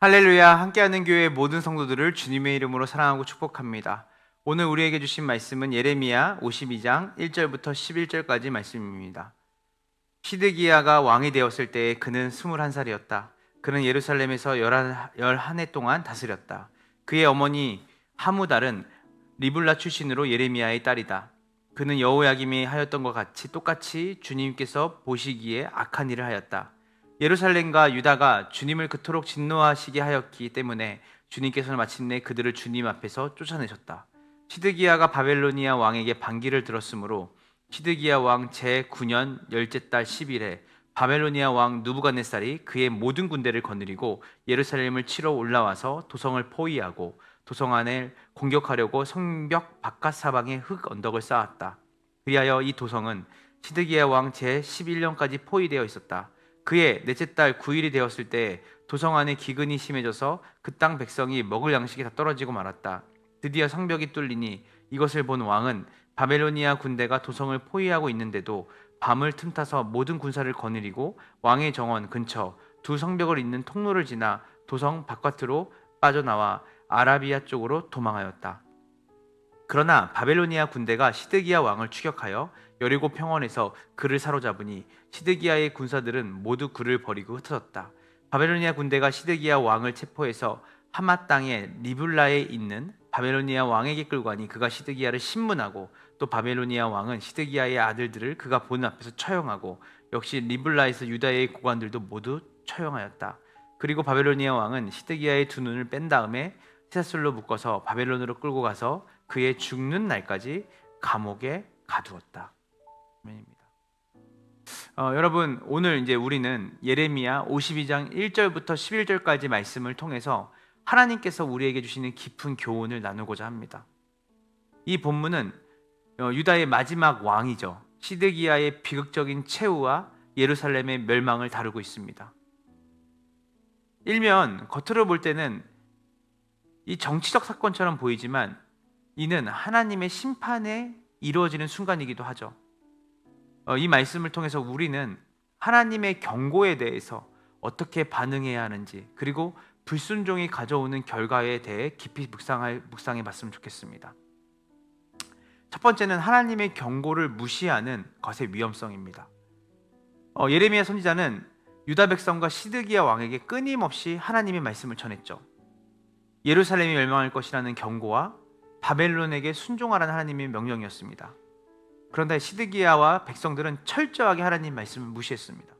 할렐루야, 함께하는 교회 모든 성도들을 주님의 이름으로 사랑하고 축복합니다. 오늘 우리에게 주신 말씀은 예레미야 52장 1절부터 11절까지 말씀입니다. 시드기야가 왕이 되었을 때에 그는 21살이었다. 그는 예루살렘에서 11해 동안 다스렸다. 그의 어머니 하무달은 리블라 출신으로 예레미야의 딸이다. 그는 여호야김이 하였던 것 같이 똑같이 주님께서 보시기에 악한 일을 하였다. 예루살렘과 유다가 주님을 그토록 진노하시게 하였기 때문에 주님께서는 마침내 그들을 주님 앞에서 쫓아내셨다. 시드기야가 바벨로니아 왕에게 반기를 들었으므로 시드기야 왕 제9년 열째 달 10일에 바벨로니아 왕 누부갓네살이 그의 모든 군대를 거느리고 예루살렘을 치러 올라와서 도성을 포위하고 도성 안을 공격하려고 성벽 바깥 사방에 흙 언덕을 쌓았다. 그리하여 이 도성은 시드기야 왕 제11년까지 포위되어 있었다. 그의 넷째 달 9일이 되었을 때 도성 안에 기근이 심해져서 그 땅 백성이 먹을 양식이 다 떨어지고 말았다. 드디어 성벽이 뚫리니 이것을 본 왕은 바벨로니아 군대가 도성을 포위하고 있는데도 밤을 틈타서 모든 군사를 거느리고 왕의 정원 근처 두 성벽을 잇는 통로를 지나 도성 바깥으로 빠져나와 아라비아 쪽으로 도망하였다. 그러나 바벨로니아 군대가 시드기야 왕을 추격하여 여리고 평원에서 그를 사로잡으니 시드기야의 군사들은 모두 그를 버리고 흩어졌다. 바벨로니아 군대가 시드기야 왕을 체포해서 하맛 땅의 리블라에 있는 바벨로니아 왕에게 끌고 가니 그가 시드기야를 신문하고 또 바벨로니아 왕은 시드기야의 아들들을 그가 보는 앞에서 처형하고 역시 리블라에서 유다의 고관들도 모두 처형하였다. 그리고 바벨로니아 왕은 시드기야의 두 눈을 뺀 다음에 쇠사슬로 묶어서 바벨론으로 끌고 가서 그의 죽는 날까지 감옥에 가두었다. 아멘입니다. 여러분, 오늘 이제 우리는 예레미야 52장 1절부터 11절까지 말씀을 통해서 하나님께서 우리에게 주시는 깊은 교훈을 나누고자 합니다. 이 본문은 유다의 마지막 왕이죠. 시드기야의 비극적인 최후와 예루살렘의 멸망을 다루고 있습니다. 일면 겉으로 볼 때는 이 정치적 사건처럼 보이지만 이는 하나님의 심판에 이루어지는 순간이기도 하죠. 이 말씀을 통해서 우리는 하나님의 경고에 대해서 어떻게 반응해야 하는지 그리고 불순종이 가져오는 결과에 대해 깊이 묵상해 봤으면 좋겠습니다. 첫 번째는 하나님의 경고를 무시하는 것의 위험성입니다. 예레미야 선지자는 유다 백성과 시드기야 왕에게 끊임없이 하나님의 말씀을 전했죠. 예루살렘이 멸망할 것이라는 경고와 바벨론에게 순종하라는 하나님의 명령이었습니다. 그런데 시드기야와 백성들은 철저하게 하나님 말씀을 무시했습니다.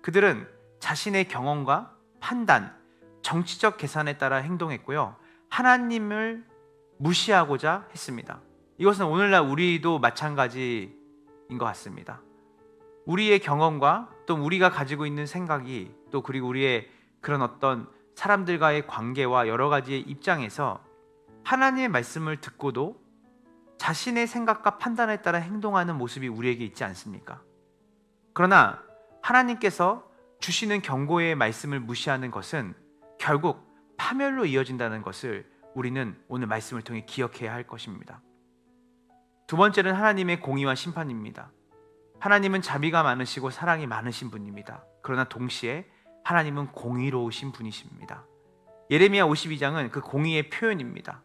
그들은 자신의 경험과 판단, 정치적 계산에 따라 행동했고요. 하나님을 무시하고자 했습니다. 이것은 오늘날 우리도 마찬가지인 것 같습니다. 우리의 경험과 또 우리가 가지고 있는 생각이 또 그리고 우리의 그런 어떤 사람들과의 관계와 여러 가지의 입장에서 하나님의 말씀을 듣고도 자신의 생각과 판단에 따라 행동하는 모습이 우리에게 있지 않습니까? 그러나 하나님께서 주시는 경고의 말씀을 무시하는 것은 결국 파멸로 이어진다는 것을 우리는 오늘 말씀을 통해 기억해야 할 것입니다. 두 번째는 하나님의 공의와 심판입니다. 하나님은 자비가 많으시고 사랑이 많으신 분입니다. 그러나 동시에 하나님은 공의로우신 분이십니다. 예레미야 52장은 그 공의의 표현입니다.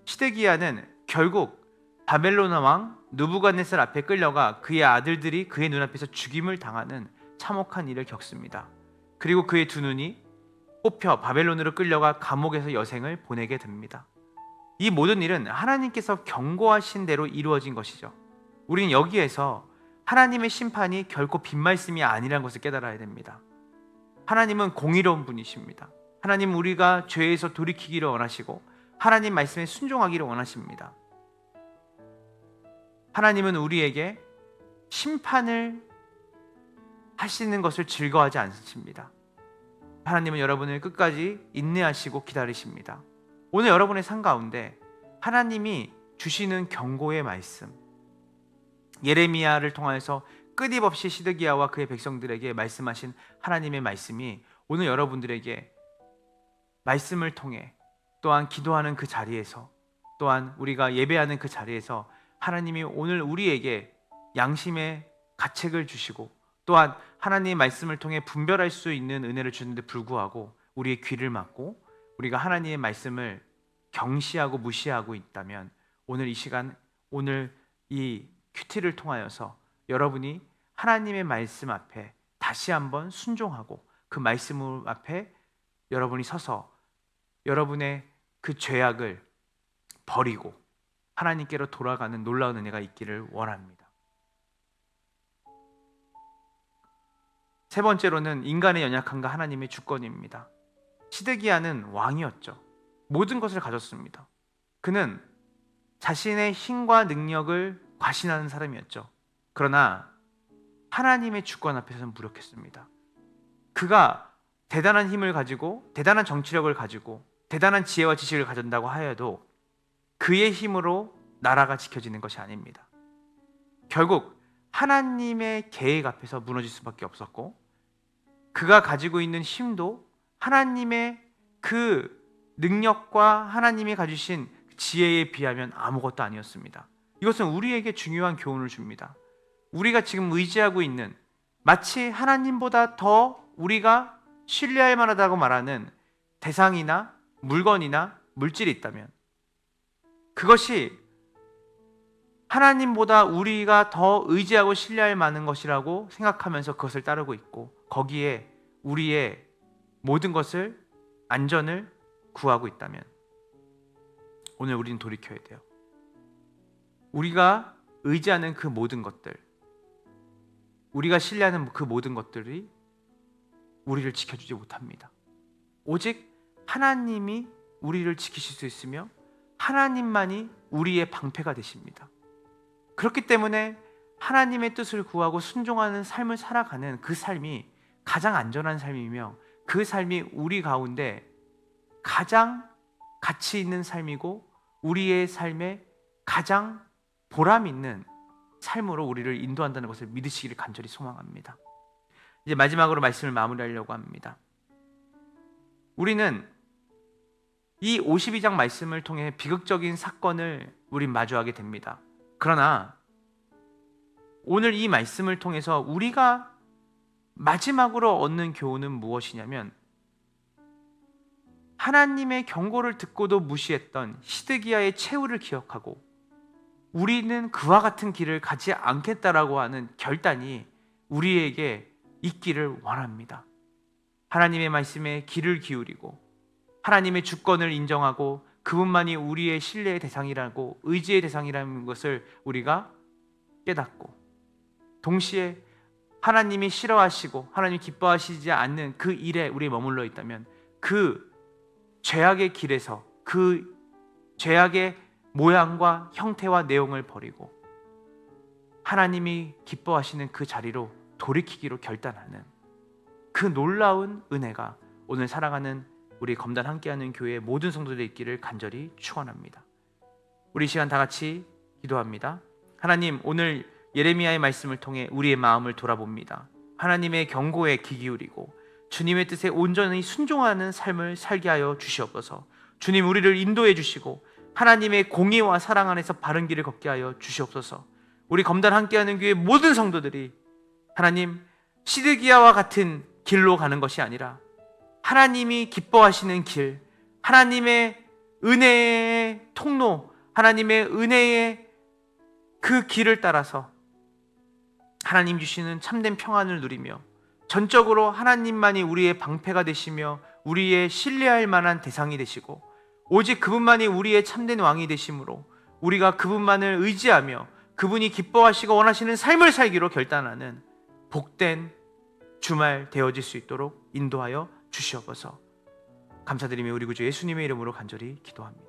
시드기야는 결국 바벨론 왕 누부갓네살 앞에 끌려가 그의 아들들이 그의 눈앞에서 죽임을 당하는 참혹한 일을 겪습니다. 그리고 그의 두 눈이 뽑혀 바벨론으로 끌려가 감옥에서 여생을 보내게 됩니다. 이 모든 일은 하나님께서 경고하신 대로 이루어진 것이죠. 우리는 여기에서 하나님의 심판이 결코 빈말씀이 아니라는 것을 깨달아야 됩니다. 하나님은 공의로운 분이십니다. 하나님은 우리가 죄에서 돌이키기를 원하시고 하나님 말씀에 순종하기를 원하십니다. 하나님은 우리에게 심판을 하시는 것을 즐거워하지 않으십니다. 하나님은 여러분을 끝까지 인내하시고 기다리십니다. 오늘 여러분의 삶 가운데 하나님이 주시는 경고의 말씀, 예레미야를 통해서 끊임없이 시드기야와 그의 백성들에게 말씀하신 하나님의 말씀이 오늘 여러분들에게 말씀을 통해 또한 기도하는 그 자리에서 또한 우리가 예배하는 그 자리에서 하나님이 오늘 우리에게 양심의 가책을 주시고 또한 하나님의 말씀을 통해 분별할 수 있는 은혜를 주는데 불구하고 우리의 귀를 막고 우리가 하나님의 말씀을 경시하고 무시하고 있다면 오늘 이 시간, 오늘 이 큐티를 통하여서 여러분이 하나님의 말씀 앞에 다시 한번 순종하고 그 말씀 앞에 여러분이 서서 여러분의 그 죄악을 버리고 하나님께로 돌아가는 놀라운 은혜가 있기를 원합니다. 세 번째로는 인간의 연약함과 하나님의 주권입니다. 시드기야는 왕이었죠. 모든 것을 가졌습니다. 그는 자신의 힘과 능력을 과신하는 사람이었죠. 그러나 하나님의 주권 앞에서는 무력했습니다. 그가 대단한 힘을 가지고 대단한 정치력을 가지고 대단한 지혜와 지식을 가진다고 하여도 그의 힘으로 나라가 지켜지는 것이 아닙니다. 결국 하나님의 계획 앞에서 무너질 수밖에 없었고 그가 가지고 있는 힘도 하나님의 그 능력과 하나님이 가지신 지혜에 비하면 아무것도 아니었습니다. 이것은 우리에게 중요한 교훈을 줍니다. 우리가 지금 의지하고 있는 마치 하나님보다 더 우리가 신뢰할 만하다고 말하는 대상이나 물건이나 물질이 있다면 그것이 하나님보다 우리가 더 의지하고 신뢰할 만한 것이라고 생각하면서 그것을 따르고 있고 거기에 우리의 모든 것을 안전을 구하고 있다면 오늘 우리는 돌이켜야 돼요. 우리가 의지하는 그 모든 것들, 우리가 신뢰하는 그 모든 것들이 우리를 지켜주지 못합니다. 오직 하나님이 우리를 지키실 수 있으며 하나님만이 우리의 방패가 되십니다. 그렇기 때문에 하나님의 뜻을 구하고 순종하는 삶을 살아가는 그 삶이 가장 안전한 삶이며 그 삶이 우리 가운데 가장 가치 있는 삶이고 우리의 삶에 가장 보람 있는 삶으로 우리를 인도한다는 것을 믿으시기를 간절히 소망합니다. 이제 마지막으로 말씀을 마무리하려고 합니다. 우리는 이 52장 말씀을 통해 비극적인 사건을 우린 마주하게 됩니다. 그러나 오늘 이 말씀을 통해서 우리가 마지막으로 얻는 교훈은 무엇이냐면 하나님의 경고를 듣고도 무시했던 시드기야의 최후를 기억하고 우리는 그와 같은 길을 가지 않겠다라고 하는 결단이 우리에게 있기를 원합니다. 하나님의 말씀에 귀를 기울이고 하나님의 주권을 인정하고 그분만이 우리의 신뢰의 대상이라고 의지의 대상이라는 것을 우리가 깨닫고 동시에 하나님이 싫어하시고 하나님이 기뻐하시지 않는 그 일에 우리 머물러 있다면 그 죄악의 길에서 그 죄악의 모양과 형태와 내용을 버리고 하나님이 기뻐하시는 그 자리로 돌이키기로 결단하는 그 놀라운 은혜가 오늘 살아가는 우리 검단 함께하는 교회의 모든 성도들이 있기를 간절히 축원합니다. 우리 시간 다 같이 기도합니다. 하나님, 오늘 예레미야의 말씀을 통해 우리의 마음을 돌아봅니다. 하나님의 경고에 귀 기울이고 주님의 뜻에 온전히 순종하는 삶을 살게 하여 주시옵소서. 주님, 우리를 인도해 주시고 하나님의 공의와 사랑 안에서 바른 길을 걷게 하여 주시옵소서. 우리 검단 함께하는 교회 모든 성도들이 하나님 시드기야와 같은 길로 가는 것이 아니라 하나님이 기뻐하시는 길, 하나님의 은혜의 통로, 하나님의 은혜의 그 길을 따라서 하나님 주시는 참된 평안을 누리며 전적으로 하나님만이 우리의 방패가 되시며 우리의 신뢰할 만한 대상이 되시고 오직 그분만이 우리의 참된 왕이 되심으로 우리가 그분만을 의지하며 그분이 기뻐하시고 원하시는 삶을 살기로 결단하는 복된 주말 되어질 수 있도록 인도하여 주시옵소서. 감사드리며 우리 구주 예수님의 이름으로 간절히 기도합니다.